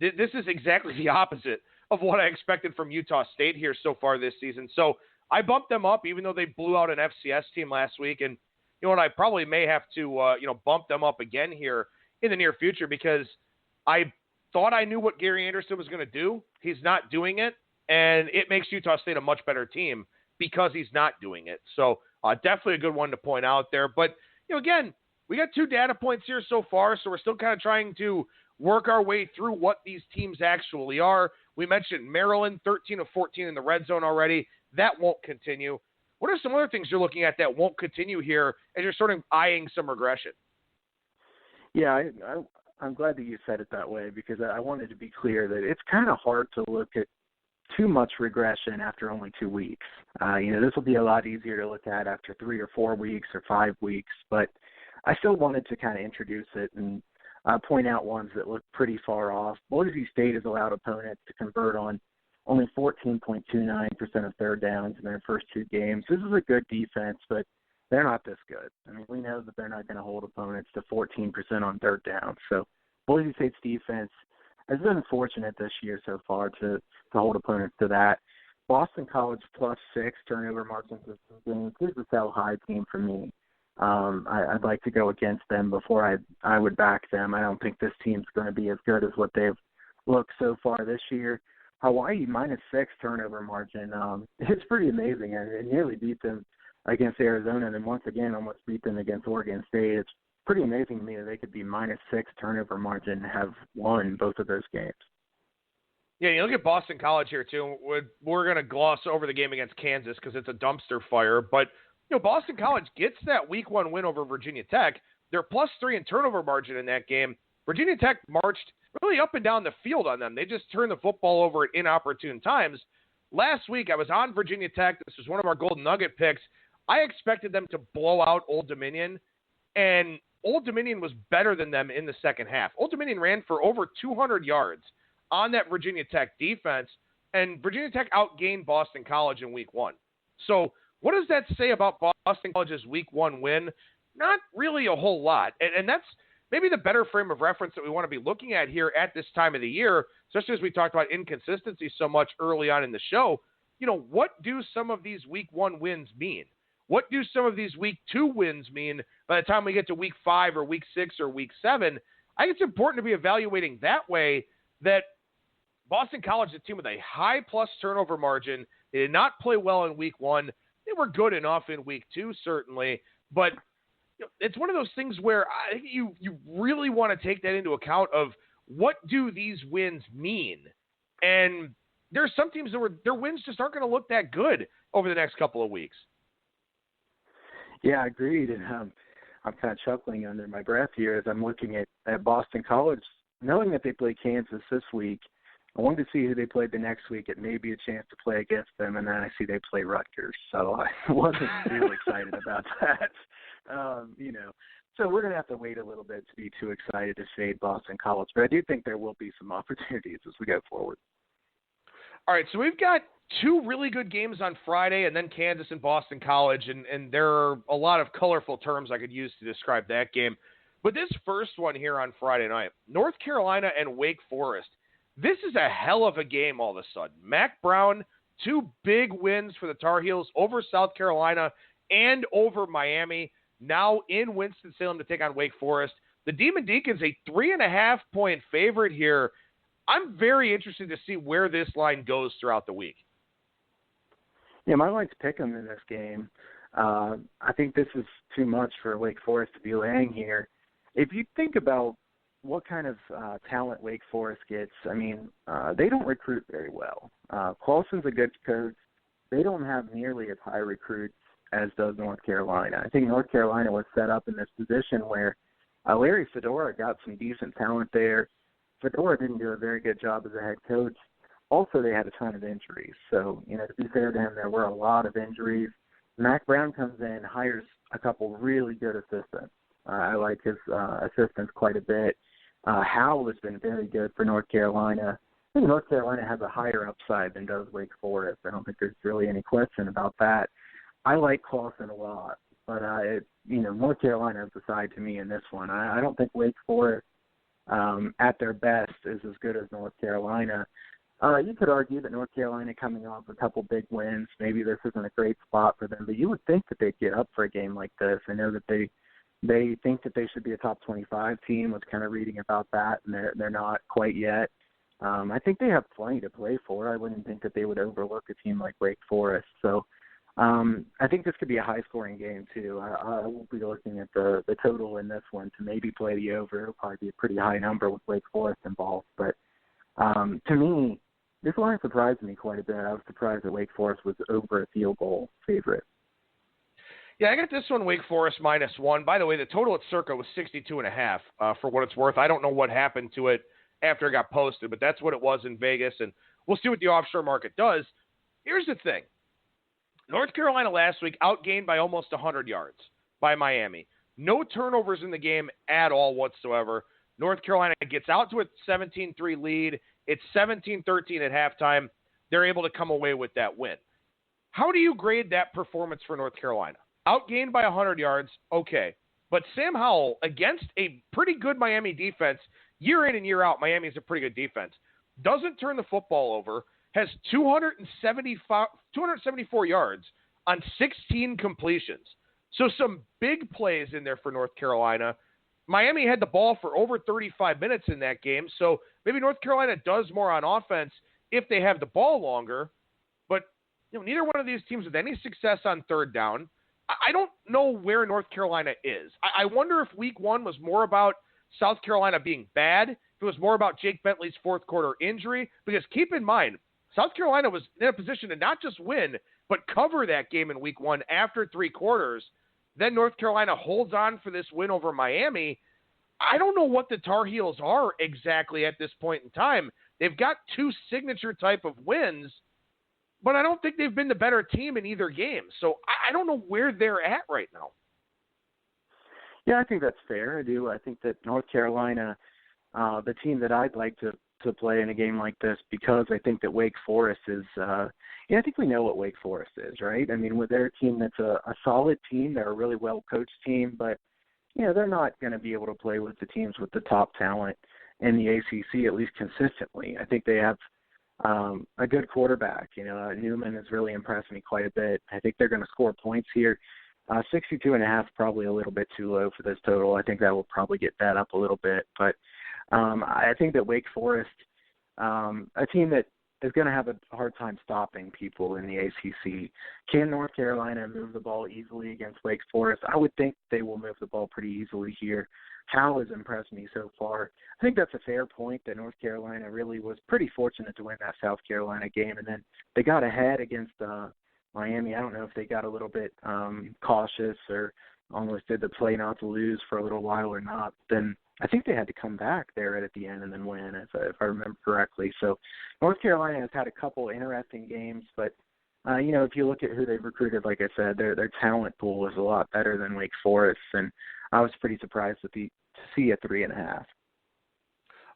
A: This is exactly the opposite of what I expected from Utah State here so far this season. So I bumped them up, even though they blew out an FCS team last week. And you know what, I probably may have to, bump them up again here in the near future because I thought I knew what Gary Anderson was going to do. He's not doing it, and it makes Utah State a much better team because he's not doing it. So definitely a good one to point out there. But, again, we got 2 data points here so far, so we're still kind of trying to work our way through what these teams actually are. We mentioned Maryland, 13 of 14 in the red zone already. That won't continue. What are some other things you're looking at that won't continue here as you're sort of eyeing some regression?
B: Yeah, I'm glad that you said it that way because I wanted to be clear that it's kind of hard to look at too much regression after only 2 weeks. This will be a lot easier to look at after 3 or 4 weeks or 5 weeks, but I still wanted to kind of introduce it and point out ones that look pretty far off. Boise State has allowed opponents to convert on only 14.29% of third downs in their first 2 games. This is a good defense, but they're not this good. I mean, we know that they're not going to hold opponents to 14% on third down. So Boise State's defense has been fortunate this year so far to hold opponents to that. Boston College +6 turnover margins this game. This is a sell high team for me. I'd like to go against them before I would back them. I don't think this team's going to be as good as what they've looked so far this year. Hawaii -6 turnover margin. It's pretty amazing. It nearly beat them against Arizona and then once again almost beat them against Oregon State. It's pretty amazing to me that they could be -6 turnover margin and have won both of those games.
A: Yeah, you look at Boston College here, too. We're going to gloss over the game against Kansas because it's a dumpster fire. But, Boston College gets that Week 1 win over Virginia Tech. They're +3 in turnover margin in that game. Virginia Tech marched really up and down the field on them. They just turned the football over at inopportune times. Last week, I was on Virginia Tech. This was one of our Golden Nugget picks. I expected them to blow out Old Dominion, and Old Dominion was better than them in the second half. Old Dominion ran for over 200 yards on that Virginia Tech defense, and Virginia Tech outgained Boston College in Week 1. So what does that say about Boston College's Week 1 win? Not really a whole lot, and that's maybe the better frame of reference that we want to be looking at here at this time of the year, especially as we talked about inconsistency so much early on in the show. What do some of these Week 1 wins mean? What do some of these Week 2 wins mean by the time we get to Week 5 or Week 6 or Week 7? I think it's important to be evaluating that way that Boston College is a team with a high plus turnover margin. They did not play well in Week 1. They were good enough in Week 2, certainly. But it's one of those things where I think you really want to take that into account of what do these wins mean? And there are some teams that their wins just aren't going to look that good over the next couple of weeks.
B: Yeah, agreed. And I'm kind of chuckling under my breath here as I'm looking at Boston College, knowing that they play Kansas this week. I wanted to see who they played the next week. It may be a chance to play against them, and then I see they play Rutgers. So I wasn't real excited about that. So we're going to have to wait a little bit to be too excited to fade Boston College. But I do think there will be some opportunities as we go forward.
A: All right, so we've got 2 really good games on Friday, and then Kansas and Boston College, and there are a lot of colorful terms I could use to describe that game. But this first one here on Friday night, North Carolina and Wake Forest, this is a hell of a game all of a sudden. Mac Brown, 2 big wins for the Tar Heels over South Carolina and over Miami, now in Winston-Salem to take on Wake Forest. The Demon Deacons, a 3.5-point favorite here. I'm very interested to see where this line goes throughout the week.
B: Yeah, my line's pick 'em in this game. I think this is too much for Wake Forest to be laying here. If you think about what kind of talent Wake Forest gets, I mean, they don't recruit very well. Clawson's a good coach. They don't have nearly as high recruits as does North Carolina. I think North Carolina was set up in this position where Larry Fedora got some decent talent there. Fedora didn't do a very good job as a head coach. Also, they had a ton of injuries. So, to be fair to him, there were a lot of injuries. Mac Brown comes in, hires a couple really good assistants. I like his assistants quite a bit. Howell has been very good for North Carolina. I think North Carolina has a higher upside than does Wake Forest. I don't think there's really any question about that. I like Clawson a lot, but North Carolina is the side to me in this one. I don't think Wake Forest, at their best, is as good as North Carolina. You could argue that North Carolina coming off a couple big wins, maybe this isn't a great spot for them, but you would think that they'd get up for a game like this. I know that they think that they should be a top 25 team. Was kind of reading about that, and they're not quite yet. I think they have plenty to play for. I wouldn't think that they would overlook a team like Wake Forest. So I think this could be a high-scoring game, too. I will be looking at the total in this one to maybe play the over. It'll probably be a pretty high number with Wake Forest involved. But to me, this line surprised me quite a bit. I was surprised that Wake Forest was over a field goal favorite.
A: Yeah, I got this one, Wake Forest -1. By the way, the total at Circa was 62.5 for what it's worth. I don't know what happened to it after it got posted, but that's what it was in Vegas, and we'll see what the offshore market does. Here's the thing. North Carolina last week outgained by almost 100 yards by Miami. No turnovers in the game at all whatsoever. North Carolina gets out to a 17-3 lead. It's 17-13 at halftime. They're able to come away with that win. How do you grade that performance for North Carolina? Outgained by 100 yards, okay. But Sam Howell, against a pretty good Miami defense, year in and year out, Miami is a pretty good defense, doesn't turn the football over, has 274 yards on 16 completions. So some big plays in there for North Carolina. Miami had the ball for over 35 minutes in that game, so maybe North Carolina does more on offense if they have the ball longer. But neither one of these teams with any success on third down. I don't know where North Carolina is. I wonder if week one was more about South Carolina being bad, if it was more about Jake Bentley's fourth quarter injury, because keep in mind, South Carolina was in a position to not just win, but cover that game in week one after 3 quarters. Then North Carolina holds on for this win over Miami. I don't know what the Tar Heels are exactly at this point in time. They've got 2 signature type of wins, but I don't think they've been the better team in either game. So I don't know where they're at right now.
B: Yeah, I think that's fair. I do. I think that North Carolina, the team that I'd like to play in a game like this, because I think that Wake Forest is, I think we know what Wake Forest is, right? I mean, they're a team that's a solid team. They're a really well-coached team, but, they're not going to be able to play with the teams with the top talent in the ACC, at least consistently. I think they have a good quarterback. Newman has really impressed me quite a bit. I think they're going to score points here. 62.5 probably a little bit too low for this total. I think that will probably get that up a little bit. But I think that Wake Forest, a team that is going to have a hard time stopping people in the ACC. Can North Carolina move the ball easily against Wake Forest? I would think they will move the ball pretty easily here. Howell has impressed me so far. I think that's a fair point that North Carolina really was pretty fortunate to win that South Carolina game, and then they got ahead against Miami. I don't know if they got a little bit cautious or almost did the play not to lose for a little while or not. Then I think they had to come back there at the end and then win, if I remember correctly. So North Carolina has had a couple interesting games, but if you look at who they've recruited, like I said, their talent pool is a lot better than Wake Forest, and I was pretty surprised to see a 3.5.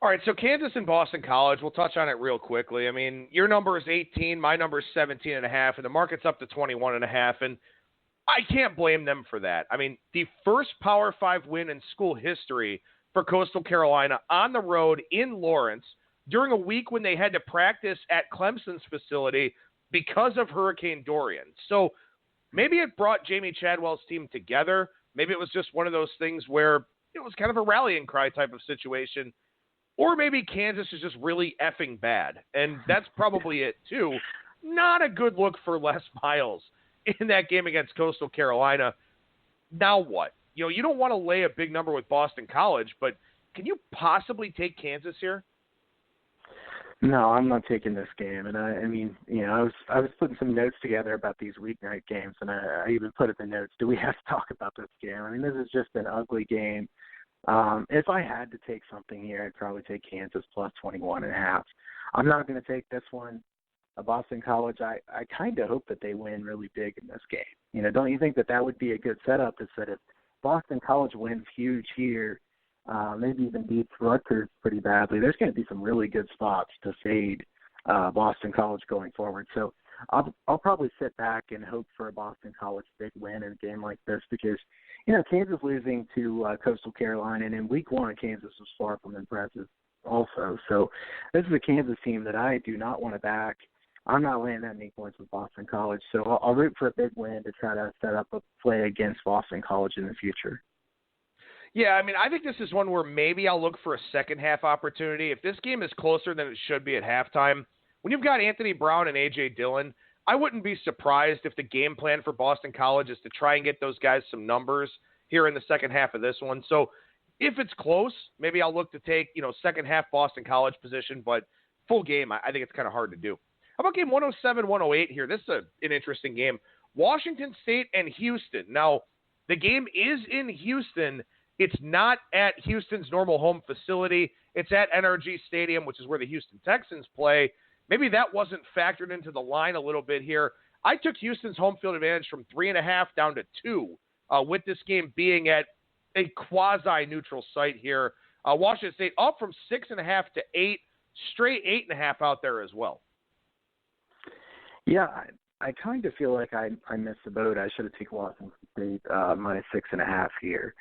A: All right, so Kansas and Boston College, we'll touch on it real quickly. I mean, your number is 18, my number is 17.5, and the market's up to 21.5, and I can't blame them for that. I mean, the first Power 5 win in school history for Coastal Carolina on the road in Lawrence during a week when they had to practice at Clemson's facility because of Hurricane Dorian. So maybe it brought Jamie Chadwell's team together. Maybe it was just one of those things where it was kind of a rallying cry type of situation. Or maybe Kansas is just really effing bad, and that's probably it too. Not a good look for Les Miles in that game against Coastal Carolina. Now what? You don't want to lay a big number with Boston College, but can you possibly take Kansas here?
B: No, I'm not taking this game. And I was putting some notes together about these weeknight games, and I even put in the notes, do we have to talk about this game? I mean, this is just an ugly game. If I had to take something here, I'd probably take Kansas plus 21.5. I'm not going to take this one. Boston College, I kind of hope that they win really big in this game. Don't you think that would be a good setup? Is that if Boston College wins huge here, maybe even beats Rutgers pretty badly, there's going to be some really good spots to fade Boston College going forward. So I'll probably sit back and hope for a Boston College big win in a game like this because, Kansas losing to Coastal Carolina, and in week one, Kansas was far from impressive. also. So this is a Kansas team that I do not want to back. I'm not laying that many points with Boston College, so I'll root for a big win to try to set up a play against Boston College in the future.
A: Yeah, I mean, I think this is one where maybe I'll look for a second-half opportunity. If this game is closer than it should be at halftime, when you've got Anthony Brown and A.J. Dillon, I wouldn't be surprised if the game plan for Boston College is to try and get those guys some numbers here in the second half of this one. So if it's close, maybe I'll look to take, second half Boston College position, but full game, I think it's kind of hard to do. How about game 107-108 here? This is an interesting game. Washington State and Houston. Now, the game is in Houston. It's not at Houston's normal home facility. It's at NRG Stadium, which is where the Houston Texans play. Maybe that wasn't factored into the line a little bit here. I took Houston's home field advantage from 3.5 down to 2, with this game being at a quasi-neutral site here. Washington State up from 6.5 to 8, straight 8.5 out there as well.
B: Yeah, I kind of feel like I missed the boat. I should have taken Washington State minus 6.5 here.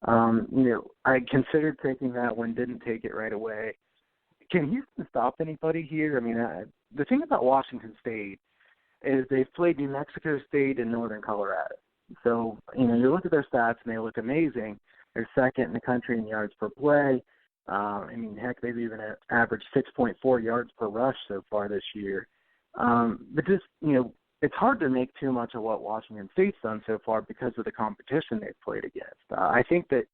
B: I considered taking that one, didn't take it right away. Can Houston stop anybody here? I mean, the thing about Washington State is they've played New Mexico State and Northern Colorado. So, you look at their stats and they look amazing. They're second in the country in yards per play. Heck, they've even averaged 6.4 yards per rush so far this year. But just, it's hard to make too much of what Washington State's done so far because of the competition they've played against. I think that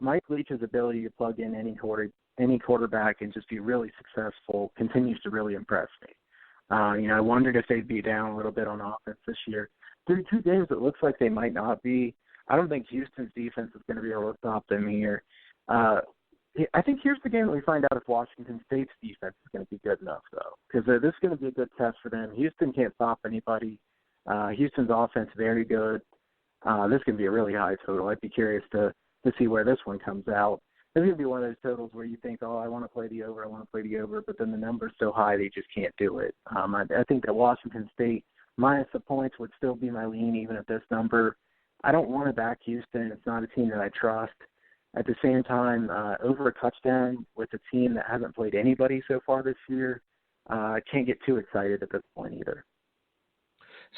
B: Mike Leach's ability to plug in any quarterback and just be really successful continues to really impress me. I wondered if they'd be down a little bit on offense this year. Through 2 games, it looks like they might not be. I don't think Houston's defense is going to be able to stop them here. I think here's the game that we find out if Washington State's defense is going to be good enough, though, because this is going to be a good test for them. Houston can't stop anybody. Houston's offense very good. This is going to be a really high total. I'd be curious to see where this one comes out. This is going to be one of those totals where you think, I want to play the over, but then the number's so high they just can't do it. I think that Washington State minus the points would still be my lean even at this number. I don't want to back Houston. It's not a team that I trust. At the same time, over a touchdown with a team that hasn't played anybody so far this year, I can't get too excited at this point either.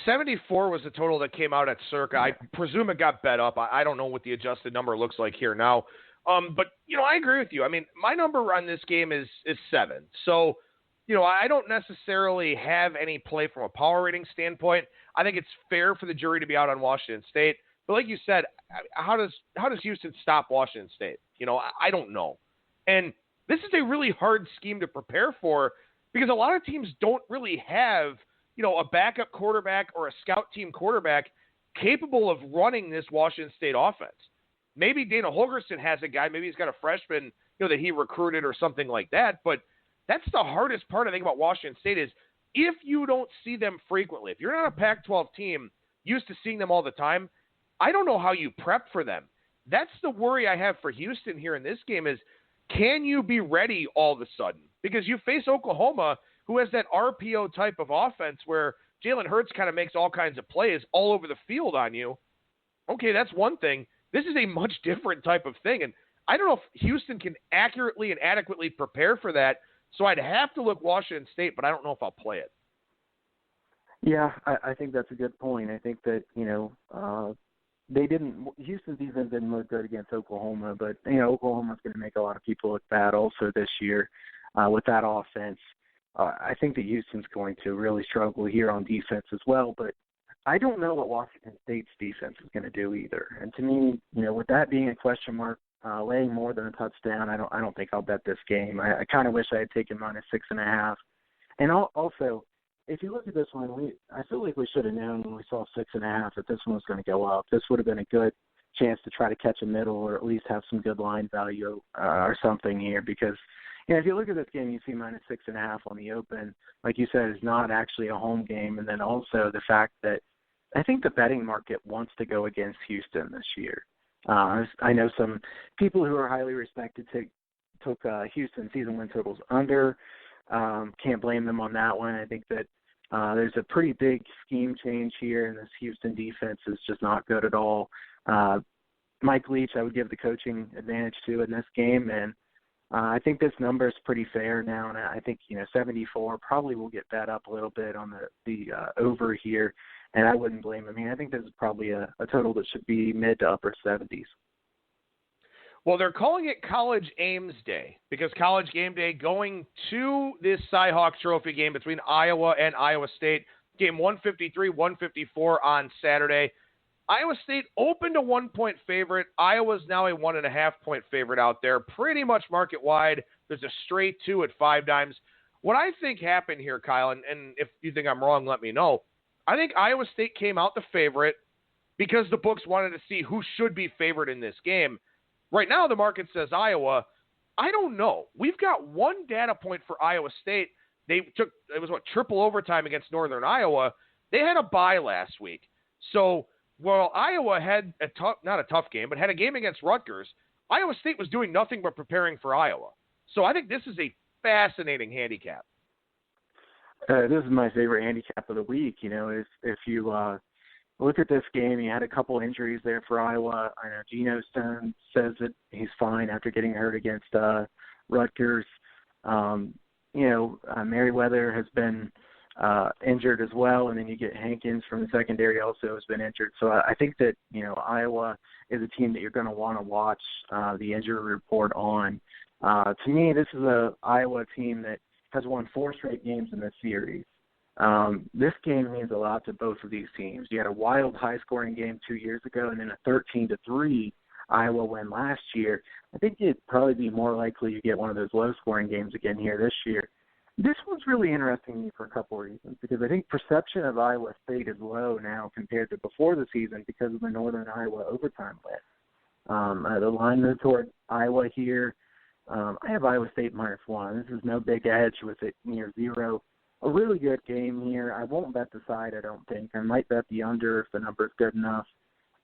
A: 74 was the total that came out at Circa. I presume it got bet up. I don't know what the adjusted number looks like here now. But, I agree with you. I mean, my number on this game is 7. So, I don't necessarily have any play from a power rating standpoint. I think it's fair for the jury to be out on Washington State. But like you said, how does Houston stop Washington State? I don't know. And this is a really hard scheme to prepare for because a lot of teams don't really have, a backup quarterback or a scout team quarterback capable of running this Washington State offense. Maybe Dana Holgorsen has a guy. Maybe he's got a freshman, that he recruited or something like that. But that's the hardest part, I think, about Washington State is if you don't see them frequently, if you're not a Pac-12 team used to seeing them all the time, I don't know how you prep for them. That's the worry I have for Houston here in this game is can you be ready all of a sudden? Because you face Oklahoma, who has that RPO type of offense where Jalen Hurts kind of makes all kinds of plays all over the field on you. Okay, that's one thing. This is a much different type of thing. And I don't know if Houston can accurately and adequately prepare for that. So I'd have to look Washington State, but I don't know if I'll play it.
B: Yeah, I think that's a good point. I think that, Houston's defense didn't look good against Oklahoma, but, Oklahoma's going to make a lot of people look bad also this year with that offense. I think that Houston's going to really struggle here on defense as well, but I don't know what Washington State's defense is going to do either. And to me, with that being a question mark, laying more than a touchdown, I don't think I'll bet this game. I kind of wish I had taken minus 6.5. And also, if you look at this one, I feel like we should have known when we saw 6.5 that this one was going to go up. This would have been a good chance to try to catch a middle or at least have some good line value or something here because, if you look at this game, you see minus 6.5 on the open. Like you said, it's not actually a home game. And then also the fact that I think the betting market wants to go against Houston this year. I know some people who are highly respected took Houston season win totals under. Can't blame them on that one. I think that there's a pretty big scheme change here, and this Houston defense is just not good at all. Mike Leach, I would give the coaching advantage to in this game, and I think this number is pretty fair now, and I think 74 probably will get that up a little bit on the over here, and I wouldn't blame him. I mean, I think this is probably a total that should be mid to upper 70s.
A: Well, they're calling it College Ames Day because College Game Day going to this Cy-Hawk Trophy game between Iowa and Iowa State. Game 153-154 on Saturday. Iowa State opened a 1-point favorite. Iowa's now a 1.5-point favorite out there. Pretty much market wide. There's a straight 2 at 5 dimes. What I think happened here, Kyle, and if you think I'm wrong, let me know. I think Iowa State came out the favorite because the books wanted to see who should be favored in this game. Right now, the market says Iowa. I don't know. We've got one data point for Iowa State. It was triple overtime against Northern Iowa. They had a bye last week. So, while Iowa had not a tough game, but had a game against Rutgers, Iowa State was doing nothing but preparing for Iowa. So I think this is a fascinating handicap.
B: This is my favorite handicap of the week. If you look at this game, he had a couple injuries there for Iowa. I know Geno Stone says that he's fine after getting hurt against Rutgers. Merriweather has been injured as well, and then you get Hankins from the secondary also has been injured. So I think that, Iowa is a team that you're going to want to watch the injury report on. To me, this is a Iowa team that has won 4 straight games in this series. This game means a lot to both of these teams. You had a wild high-scoring game 2 years ago and then a 13-3 Iowa win last year. I think it'd probably be more likely you get one of those low-scoring games again here this year. This one's really interesting to me for a couple of reasons because I think perception of Iowa State is low now compared to before the season because of the Northern Iowa overtime win. The line moved toward Iowa here. I have Iowa State -1. This is no big edge with it near 0. A really good game here. I won't bet the side, I don't think. I might bet the under if the number's good enough.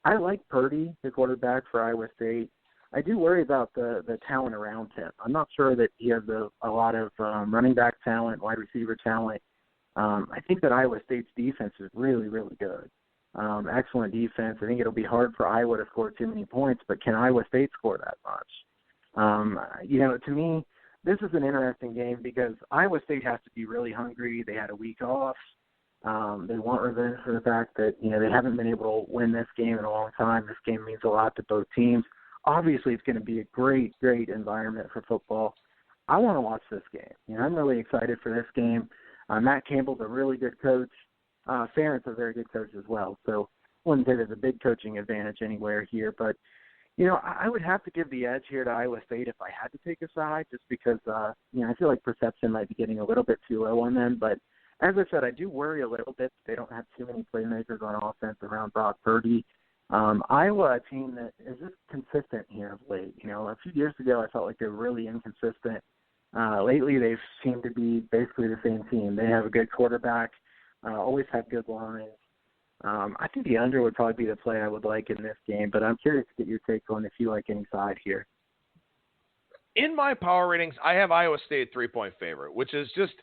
B: I like Purdy, the quarterback for Iowa State. I do worry about the talent around him. I'm not sure that he has a lot of running back talent, wide receiver talent. I think that Iowa State's defense is really, really good. Excellent defense. I think it'll be hard for Iowa to score too many points, but can Iowa State score that much? To me, this is an interesting game because Iowa State has to be really hungry. They had a week off. They want revenge for the fact that, they haven't been able to win this game in a long time. This game means a lot to both teams. Obviously, it's going to be a great, great environment for football. I want to watch this game. I'm really excited for this game. Matt Campbell's a really good coach. Ferentz a very good coach as well. So I wouldn't say there's a big coaching advantage anywhere here. But, I would have to give the edge here to Iowa State if I had to take a side just because, I feel like perception might be getting a little bit too low on them. But as I said, I do worry a little bit that they don't have too many playmakers on offense around Brock Purdy. Iowa, a team that is just consistent here of late. A few years ago, I felt like they were really inconsistent. Lately, they've seemed to be basically the same team. They have a good quarterback, always have good lines. I think the under would probably be the play I would like in this game, but I'm curious to get your take on if you like any side here.
A: In my power ratings, I have Iowa State 3-point favorite, which is just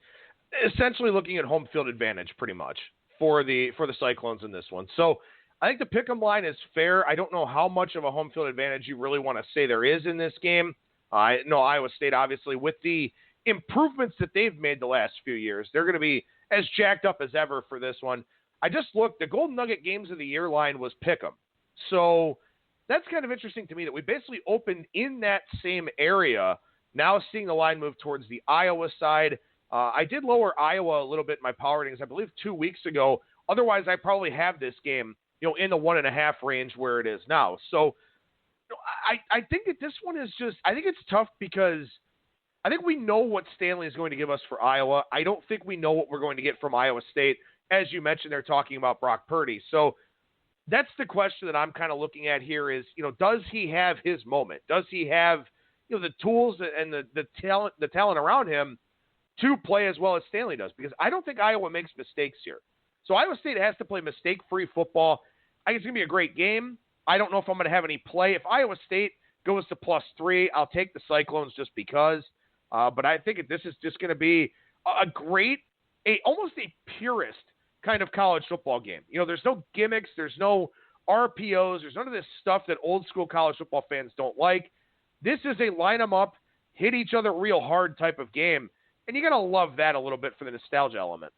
A: essentially looking at home field advantage pretty much for the Cyclones in this one. So I think the pick'em line is fair. I don't know how much of a home field advantage you really want to say there is in this game. I know Iowa State, obviously, with the improvements that they've made the last few years, they're going to be as jacked up as ever for this one. I just looked. The Golden Nugget Games of the Year line was pick'em. So that's kind of interesting to me that we basically opened in that same area, now seeing the line move towards the Iowa side. I did lower Iowa a little bit in my power ratings, I believe 2 weeks ago. Otherwise, I probably have this game in the 1.5 range where it is now. So I think that this one is just, I think it's tough because I think we know what Stanley is going to give us for Iowa. I don't think we know what we're going to get from Iowa State. As you mentioned, they're talking about Brock Purdy. So that's the question that I'm kind of looking at here is, does he have his moment? Does he have, the tools and the talent around him to play as well as Stanley does? Because I don't think Iowa makes mistakes here. So Iowa State has to play mistake-free football. I think it's going to be a great game. I don't know if I'm going to have any play. If Iowa State goes to +3, I'll take the Cyclones just because. But I think this is just going to be a great, almost a purist kind of college football game. There's no gimmicks. There's no RPOs. There's none of this stuff that old school college football fans don't like. This is a line them up, hit each other real hard type of game. And you're going to love that a little bit for the nostalgia element.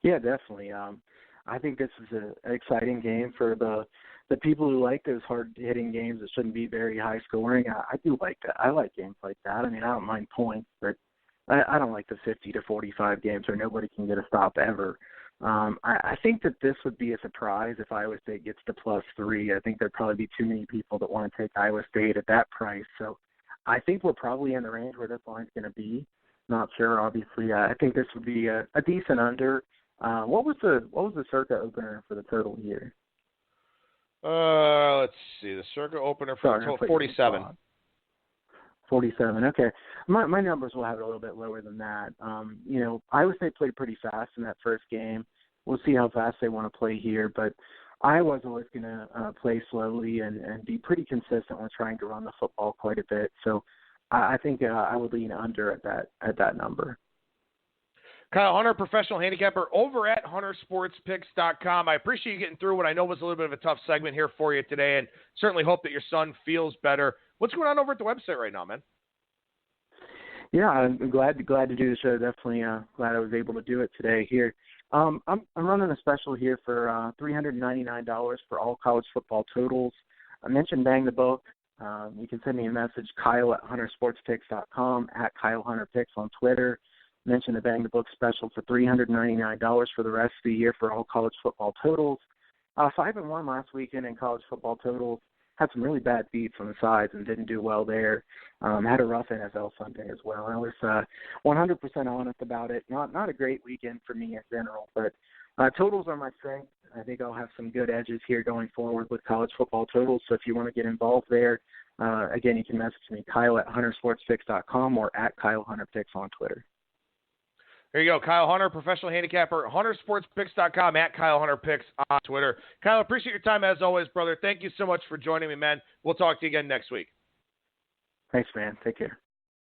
B: Yeah, definitely. I think this is an exciting game for the people who like those hard-hitting games that shouldn't be very high-scoring. I do like that. I like games like that. I mean, I don't mind points, but I don't like the 50-45 games where nobody can get a stop ever. I think that this would be a surprise if Iowa State gets to +3. I think there'd probably be too many people that want to take Iowa State at that price. So I think we're probably in the range where this line's going to be. Not sure, obviously. I think this would be a decent under. What was the circa opener for the total here?
A: Let's see. The circa opener for the total 47.
B: 47. Okay. My numbers will have it a little bit lower than that. Iowa State played pretty fast in that first game. We'll see how fast they want to play here, but Iowa's always going to play slowly and be pretty consistent with trying to run the football quite a bit. So I think I would lean under at that number.
A: Kyle Hunter, professional handicapper over at huntersportspicks.com. I appreciate you getting through what I know was a little bit of a tough segment here for you today, and certainly hope that your son feels better. What's going on over at the website right now, man?
B: Yeah, I'm glad to do the show. Definitely glad I was able to do it today here. I'm running a special here for $399 for all college football totals. I mentioned Bang the Book. You can send me a message, Kyle at huntersportspicks.com, at Kyle Hunter Picks on Twitter. Mention the Bang the Book special for $399 for the rest of the year for all college football totals. 5-1 last weekend in college football totals. Had some really bad beats on the sides and didn't do well there. Had a rough NFL Sunday as well. I was 100% honest about it. Not a great weekend for me in general, but totals are my strength. I think I'll have some good edges here going forward with college football totals. So if you want to get involved there, again, you can message me, Kyle at huntersportspicks.com or at Kyle Hunter Picks on Twitter.
A: There you go, Kyle Hunter, professional handicapper, huntersportspicks.com, at Kyle Hunter Picks on Twitter. Kyle, appreciate your time as always, brother. Thank you so much for joining me, man. We'll talk to you again next week.
B: Thanks, man. Take care.